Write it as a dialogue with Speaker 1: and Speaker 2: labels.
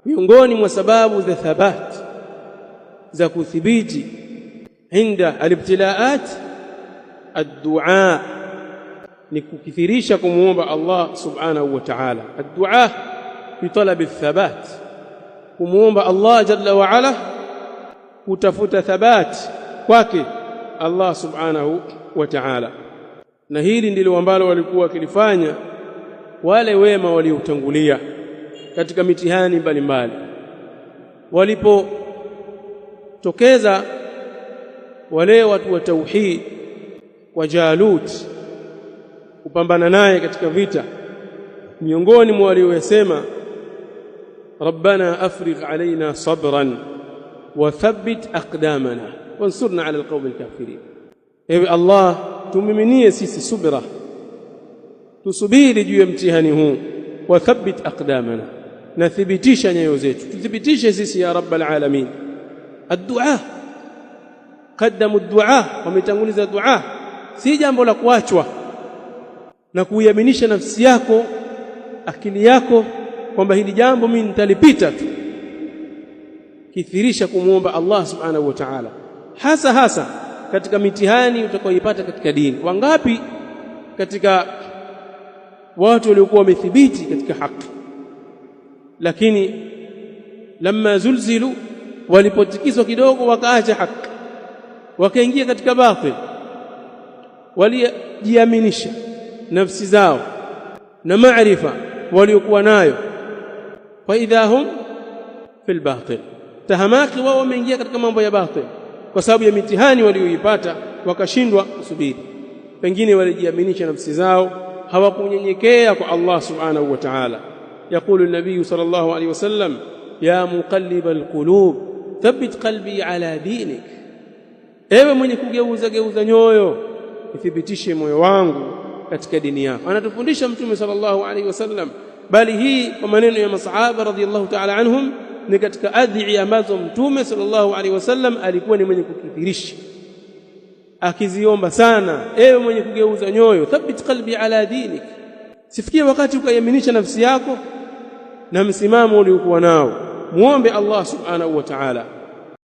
Speaker 1: miongoni mwa sababu za thabat za kuthibiti inda alibtilaat ad-du'a ni kukithirisha kumuomba Allah subhanahu wa ta'ala. Ad-du'a fi talab ath-thabat, kumuomba Allah jalla wa ala, kutafuta thabat kwake Allah subhanahu wa ta'ala. Na hili ndilo ambalo walikuwa wakilifanya wale wema waliotangulia katika mitihani mbalimbali. Walipotokeza wale watu wa tauhid wa Jalut kupambana naye katika vita, miongoni mwa waliyosema rabbana afrigh alaina sabran wa thabbit aqdamana wansurna ala alqawmi alkafirin, ewe Allah tumiminie sisi subra, tusubiri juu ya mtihani huu, wa thabbit aqdamana, na thibitisha nyayo zetu, tuthibitishe sisi ya rabbal alamin. Ad-du'a, qaddamu ad-du'a, wametanguliza dua, si jambo la kuachwa na kuiaminisha nafsi yako, akili yako kwamba hili jambo mimi nitalipita tu. Kithirisha kumuomba Allah subhanahu wa ta'ala, hasa katika mitihani utakayoipata katika dini. Wangapi katika watu waliokuwa wamethibiti katika haki, lakini lamma zulzilu, walipotikiswa kidogo wakaacha haki wakaingia katika batil, walijiaminisha nafsi zao na maarifa waliokuwa nayo, fa idhahum fil batil, tahamaki wao wameingia katika mambo ya batil kwa sababu ya mitihani walioipata, wakashindwa kusubiri. Pengine walijiaminisha nafsi zao, hawakunyenyekea kwa Allah subhanahu wa ta'ala. Yaqulu an-nabiy sallallahu alayhi wasallam ya muqallibal qulub thabbit qalbi ala dinik, ewe mwenye kugeuza nyoyo, ithibitishe moyo wangu katika dini yako. Anatufundisha Mtume sallallahu alayhi wasallam, bali hii kwa maneno ya masahaba radhiyallahu ta'ala anhum ni katika adhiya ambazo Mtume sallallahu alayhi wasallam alikuwa ni mwenye kukithirisha, akiziomba sana, ewe mwenye kugeuza nyoyo, thabbit qalbi ala dinik. Sifikie wakati ukayaminisha nafsi yako na msimamo uliokuwa nao, muombe Allah subhanahu wa ta'ala.